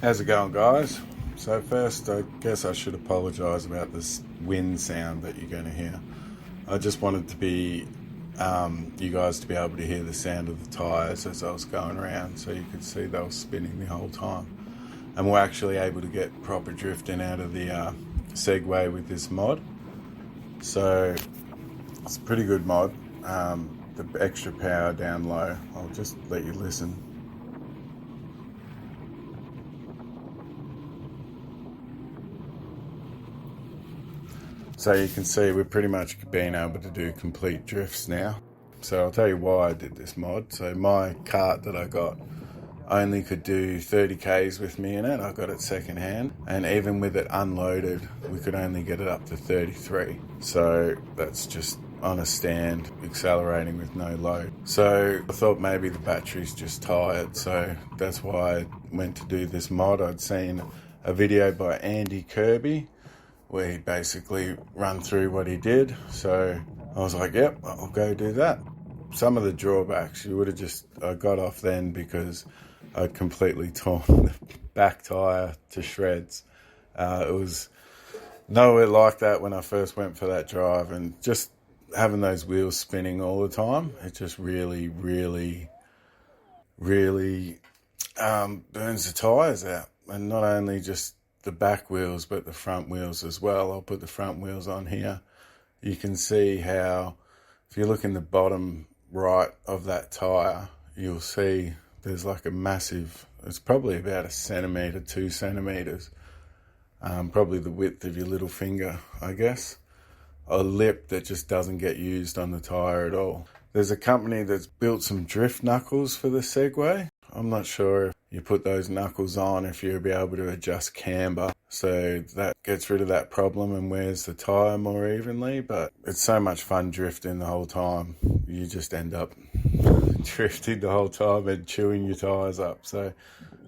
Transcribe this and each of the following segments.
How's it going, guys? So first, I guess I should apologise about this wind sound that you're going to hear. I just wanted to be you guys to be able to hear the sound of the tyres as I was going around, so you could see they were spinning the whole time. And we're actually able to get proper drifting out of the Segway with this mod. So it's a pretty good mod. The extra power down low. I'll just let you listen. So you can see we're pretty much being able to do complete drifts now. So I'll tell you why I did this mod. So my cart that I got only could do 30 Ks with me in it. I got it second hand, and even with it unloaded, we could only get it up to 33. So that's just on a stand, accelerating with no load. So I thought maybe the battery's just tired, so that's why I went to do this mod. I'd seen a video by Andy Kirby where he basically run through what he did. So I was like, yep, I'll go do that. Some of the drawbacks, I got off then because I'd completely torn the back tyre to shreds. It was nowhere like that when I first went for that drive, and just having those wheels spinning all the time, it just really burns the tyres out. And not only just the back wheels, but the front wheels as well. I'll put the front wheels on here. You can see how, if you look in the bottom right of that tyre, you'll see there's like a massive, it's probably about 1 centimetre, 2 centimetres, probably the width of your little finger, I guess. A lip that just doesn't get used on the tyre at all. There's a company that's built some drift knuckles for the Segway. I'm not sure if you put those knuckles on if you'll be able to adjust camber, so that gets rid of that problem and wears the tyre more evenly. But it's so much fun drifting the whole time. You just end up drifting the whole time and chewing your tyres up. So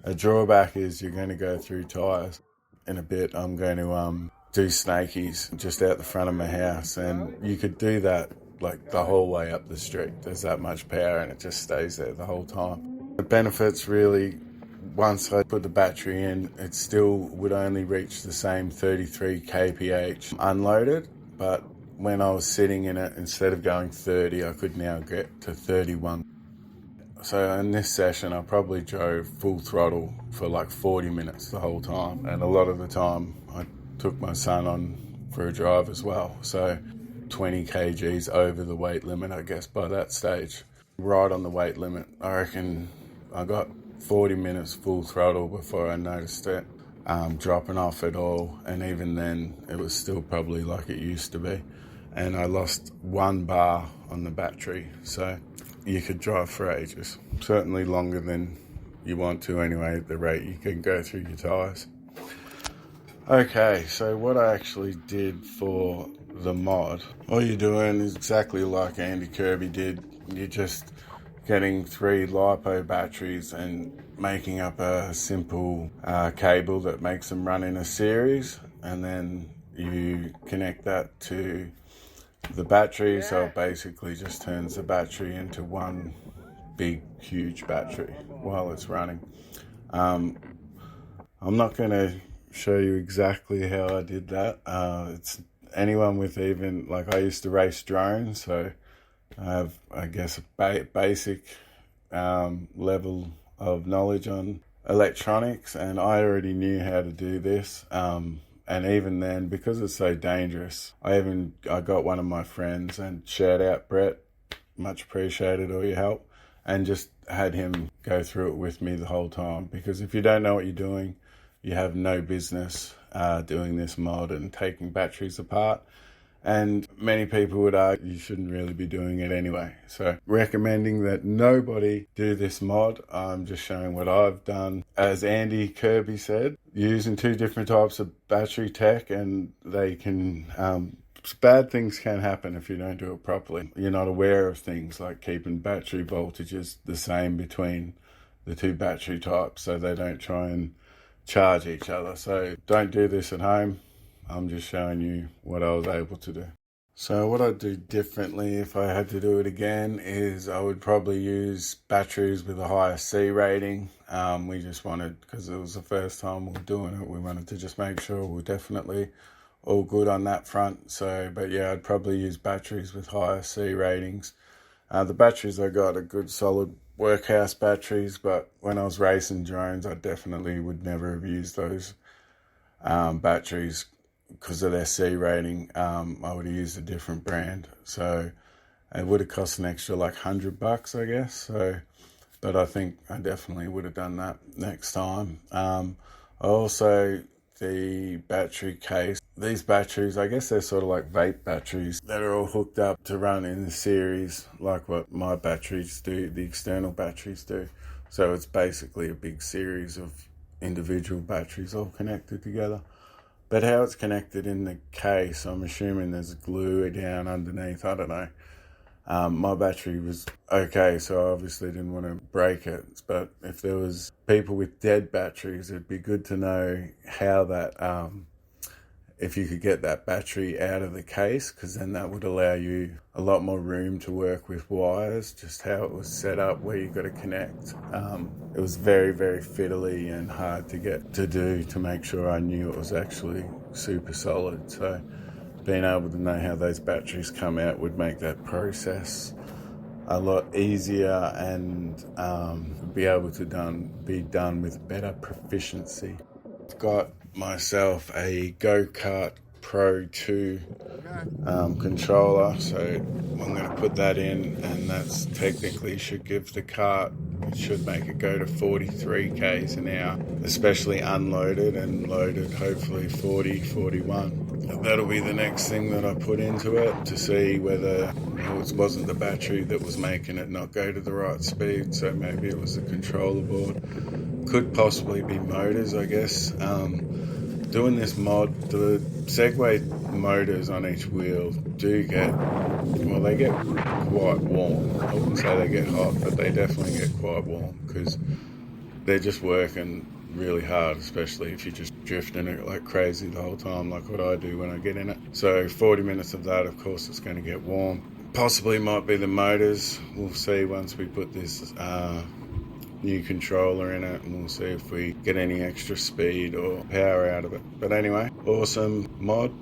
a drawback is you're going to go through tyres. In a bit I'm going to do snakies just out the front of my house, and you could do that like the whole way up the street. There's that much power and it just stays there the whole time. The benefits really, once I put the battery in, it still would only reach the same 33 kph unloaded, but when I was sitting in it, instead of going 30, I could now get to 31. So in this session, I probably drove full throttle for like 40 minutes the whole time, and a lot of the time I took my son on for a drive as well. So 20 kgs over the weight limit, I guess, by that stage. Right on the weight limit. I reckon I got 40 minutes full throttle before I noticed it dropping off at all, and even then it was still probably like it used to be. And I lost 1 bar on the battery, so you could drive for ages. Certainly longer than you want to anyway, at the rate you can go through your tyres. Okay, so what I actually did for the mod, all you're doing is exactly like Andy Kirby did. You're just getting 3 LiPo batteries and making up a simple cable that makes them run in a series, and then you connect that to the battery, so it basically just turns the battery into one big huge battery while it's running. I'm not going to show you exactly how I did that. It's anyone with, even like, I used to race drones, so I have, I guess, a basic level of knowledge on electronics, and I already knew how to do this. And even then, because it's so dangerous, I got one of my friends, and shout out Brett, much appreciated all your help, and just had him go through it with me the whole time. Because if you don't know what you're doing, you have no business doing this mod and taking batteries apart. And many people would argue you shouldn't really be doing it anyway. So recommending that nobody do this mod. I'm just showing what I've done. As Andy Kirby said, using 2 different types of battery tech, and they can, bad things can happen if you don't do it properly. You're not aware of things like keeping battery voltages the same between the 2 battery types, so they don't try and charge each other. So don't do this at home. I'm just showing you what I was able to do. So what I'd do differently if I had to do it again is I would probably use batteries with a higher C rating. We just wanted, because it was the first time we were doing it, we wanted to just make sure we're definitely all good on that front. So, but yeah, I'd probably use batteries with higher C ratings. The batteries I got are good, solid workhouse batteries, but when I was racing drones, I definitely would never have used those batteries because of their C rating. I would have used a different brand. So it would have cost an extra like $100, I guess. So, but I think I definitely would have done that next time. Also, the battery case. These batteries, I guess they're sort of like vape batteries that are all hooked up to run in the series, like what my batteries do, the external batteries do. So it's basically a big series of individual batteries all connected together. But how it's connected in the case, I'm assuming there's glue down underneath, I don't know. My battery was okay, so I obviously didn't want to break it. But if there was people with dead batteries, it'd be good to know how that, if you could get that battery out of the case, because then that would allow you a lot more room to work with wires, just how it was set up, where you've got to connect. It was very, very fiddly and hard to get to do to make sure I knew it was actually super solid. So being able to know how those batteries come out would make that process a lot easier and be able to be done with better proficiency. I've got myself a Go-Kart Pro 2 controller, so I'm going to put that in, and that's technically should give the kart, it should make it go to 43 k's an hour, especially unloaded, and loaded hopefully 40, 41. That'll be the next thing that I put into it to see whether it wasn't the battery that was making it not go to the right speed, so maybe it was the controller board. Could possibly be motors, I guess. Doing this mod, the Segway motors on each wheel do get, well, they get quite warm. I wouldn't say they get hot, but they definitely get quite warm because they're just working really hard, especially if you're just drifting it like crazy the whole time, like what I do when I get in it. So 40 minutes of that, of course, it's going to get warm. Possibly might be the motors. We'll see once we put this new controller in it, and we'll see if we get any extra speed or power out of it. But anyway, awesome mod.